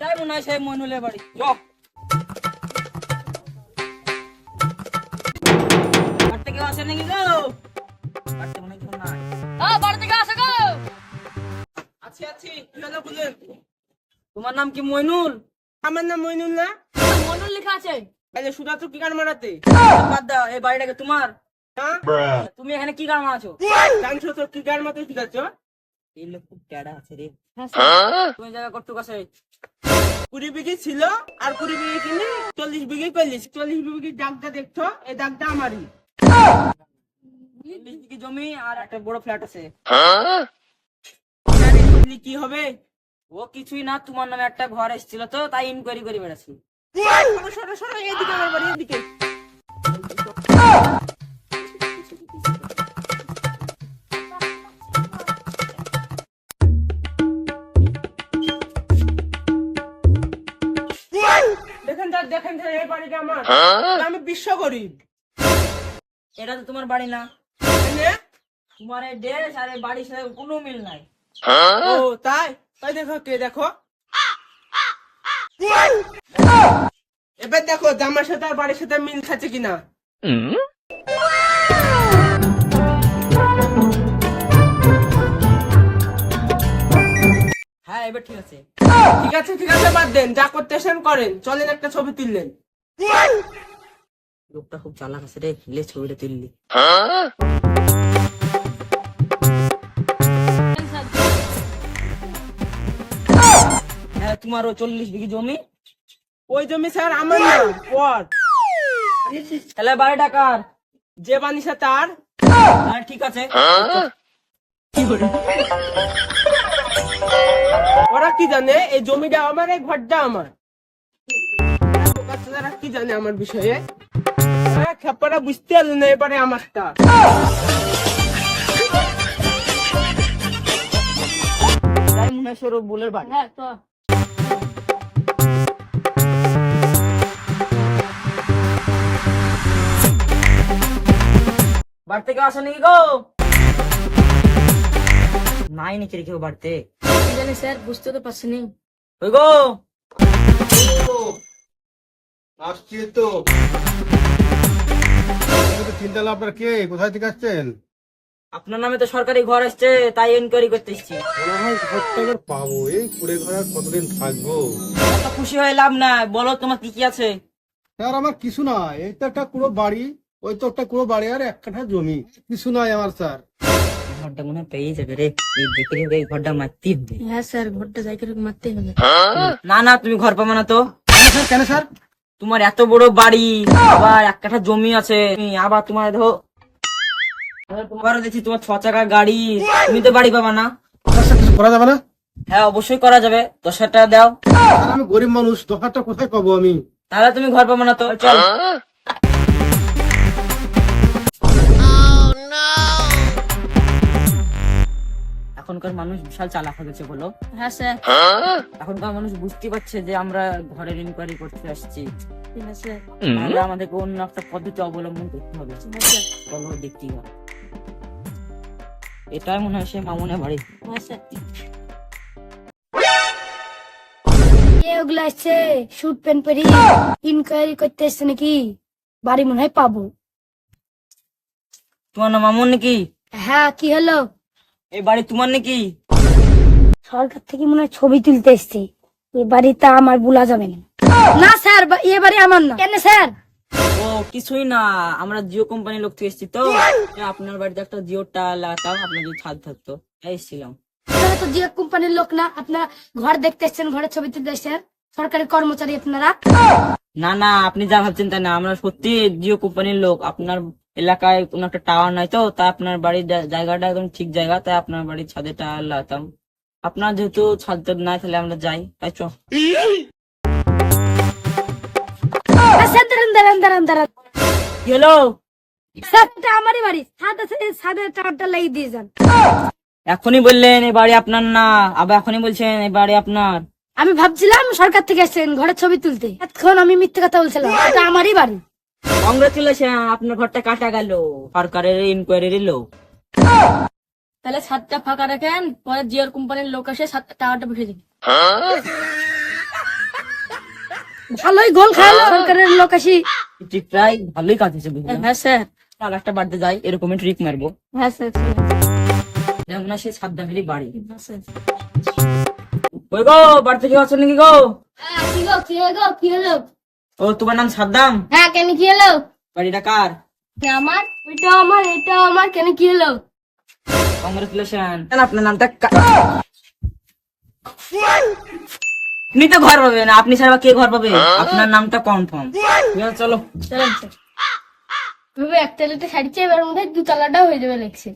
এটাই মনে হয় সেই মইনুলের বাড়ি। চল বাড়ি থেকে আসে নাকি গো? বাড়িতে মনে হয় কেউ নাই। বাড়ি থেকে আসে গো? আছি আছি, কি হলো বলেন? তোমার নাম কি মইনুল? আমার নাম মইনুল না। মইনুল লেখা আছে। তাহলে সুদা তো কি গান মারাতে? বাদ দাও, এই বাড়িটাকে তোমার? হ্যাঁ তুমি এখানে কি গান মারাছো? জানছো তো কি গান মারাতে শিখাচ্ছ? এই লোক খুব ট্যাড়া আছে রে। তুমি জায়গা কতটুকু আছে? 20 বিঘি ছিল আর 20 বিঘি কিনে 40 বিঘি করলিস। 40 বিঘি দাগটা দেখছো, এই দাগটা আমারই। 40 বিঘি জমি আর একটা বড় ফ্ল্যাট আছে। জানি করলি কি হবে? ও কিছুই না, তোমার নামে একটা ঘর এসেছিল তো তাই ইনকোয়ারি করে বেড়াচ্ছি। সরো সরো সরো, এদিকে আমার বাড়ি, এদিকে। দেখেন স্যার, এই বাড়িটা আমার। আমি বিশ্ব গরিব। এটা তো তোমার বাড়ি না। এনে? তোমার এই ড্রেস আর এই বাড়ির সাথে কোনো মিল নাই। ও তাই? তাই দেখো, কে দেখো। এবার দেখো জামার সাথে আর বাড়ির সাথে মিল খাচ্ছে কিনা। হ্যাঁ এবার ঠিক আছে। ঠিক আছে ঠিক আছে, বাদ দেন, যা করতেছেন করেন। চলেন একটা ছবি তুললেন। লোকটা খুব চালাক আছে রে, লে ছবিটা তুললি। হ্যাঁ তোমারও 40 বিঘি জমি। ওই জমি স্যার আমার না, ওর। তাহলে বাড়ি টাকার? যে বানিয়েছে তার। হ্যাঁ ঠিক আছে। ওরা কি জানে এই জমিটা আমার, এই ঘরটা আমার। বাচ্চারা কি জানে আমার বিষয়ে? খেপাটা বুঝতে পারলো না, এবারে আমারটা। তাই মনে হয় সৌরভ বুলের বাড়ি। হ্যাঁ তো বাড়ি থেকে আসো নাকি গো? নাই নাকি কেউ বাড়িতে? জানি স্যার, বুঝতে তো পারছি না। ওই গো, আসছি তো। চিন্তা আপনার কে, কোথায় থেকে আসছেন? আপনার নামে তো সরকারি ঘর আসছে, তাই এনকোয়ারি করতে এসেছি। মনে হয় ঘরটা এবার পাবো। এই কুড়ে ঘর আর কতদিন থাকবো? এত খুশি হয়ে লাভ নাই, বলো তোমার কি কি আছে? স্যার আমার কিছু নাই, এই তো একটা পুরো বাড়ি, ওই তো একটা পুরো বাড়ি আর 1 কাঠা জমি। কিছু নাই আমার স্যার। ঘরটা মনে হয় পেয়ে যাবে রে, এই বিক্রি হবে, এই ঘরটা মারতেই হবে। হ্যাঁ স্যার, ঘরটা যাই করে মারতে হবে। না না, তুমি ঘর পাবে না তো। স্যার কেন স্যার? তোমার এত বড় বাড়ি, আবার 1 কাঠা জমি আছে, আবার তোমার ধরো তোমারও দেখছি তোমার 6 চাকা গাড়ি, তুমি তো বাড়ি পাবা না। স্যার কিছু করা যাবে না? হ্যাঁ অবশ্যই করা যাবে, 10,000 টাকা দাও। স্যার আমি গরিব মানুষ, দোকানটা কোথায় পাবো আমি? তাহলে তুমি ঘর পাবে না তো, চল। এখনকার মানুষ বিশাল চালাক হয়ে গেছে বলো। হ্যাঁ স্যার। এখনকার মানুষ বুঝতে পারছে যে আমরা ঘরের ইনকোয়ারি করতে আসছি, ঠিক আছে। তাহলে আমাদেরকে অন্য একটা পদ্ধতি অবলম্বন করতে হবে। চলো দেখতে হবে। এটাই মনে হয় সে মামুনের বাড়ি। হ্যাঁ স্যার। ওগুলো আসছে শুট প্যান্ট পরি ইনকোয়ারি করতে এসছে নাকি? বাড়ি মনে হয় পাবো। তোমার নাম মামুন নাকি? হ্যাঁ, কি হলো? এই বাড়ি তোমার নাকি? সরকার থেকে মনে হয় ছবি তুলতে এসছে। এ বাড়িটা আমার বলা যাবে না। না স্যার, এ বাড়ি আমার না। কেন স্যার? ও কিছুই না, আমরা জিও কোম্পানির লোক থেকে এসেছি তো, আপনার বাড়িতে একটা জিও টাওয়ার লাগাতাম, আপনার যদি ছাদ থাকতো তাই এসেছিলাম। আপনারা তো জিও কোম্পানির লোক না, আপনারা ঘর দেখতে এসছেন, ঘরের ছবি তুলতে এসছেন। সরকারি কর্মচারী আপনারা। না না, আপনি যা ভাবছেন তাই না, আমরা সত্যি জিও কোম্পানির লোক। আপনার এলাকায় কোনো একটা টাওয়ার নাই তো, তাই আপনার বাড়ির জায়গাটা একদম ঠিক জায়গা, তাই আপনার বাড়ির ছাদে টাওয়ার লাগাতাম। আপনার যেহেতু ছাদ নাই, তাহলে আমরা যাই, তাই চ। স্যার দাঁড়ান দাঁড়ান দাঁড়ান দাঁড়ান। কি হলো? স্যার এটা আমারই বাড়ি, ছাদ আছে, ছাদের টাওয়ারটা লাগিয়ে দিয়ে যান। এখনই বললেন এই বাড়ি আপনার না, আবার এখনই বলছেন এই বাড়ি আপনার। আমি ভাবছিলাম সরকার থেকে এসেছেন ঘরের ছবি তুলতে, এখন আমি মিথ্যে কথা বলছিলাম। এটা আমারই বাড়ি। কংগ্রেচুলেশন, আপনার ঘরটা কাটা গেল সরকারের ইনকোয়ারির লোক। তাহলে ছাদটা ফাঁকা রাখেন, পরে জিওর কোম্পানির লোক এসে টাওয়ারটা বসে দিন। ভালোই গোল খাইলো সরকারের লোক আসি। ঠিক প্রায় ভালোই কাজ হয়েছে বুঝলেন। হ্যাঁ স্যার। আর একটা বাড়িতে যাই এরকমই ট্রিক মারবো। হ্যাঁ স্যার। যেমন সেই সাদ্দামেরই বাড়ি। ওই গো বাড়িতে কেউ আছো নাকি গো? কি হলো? ও তোমার নাম সাদ্দাম? হ্যাঁ কেন কি হলো? বাড়িটা কার? আমার ওইটা আমার এটা আমার কেন কি হলো? কংগ্রেচুলেশন। আপনার নামটা আপনি তো ঘর পাবেন, আপনি ছাড়া কে ঘর পাবে? আপনার নামটা কনফার্ম। চলো চলেন স্যার। একটা শাড়ি চেয়ে এবার মধ্যে 2 তলাটাও হয়ে যাবে লেগছে।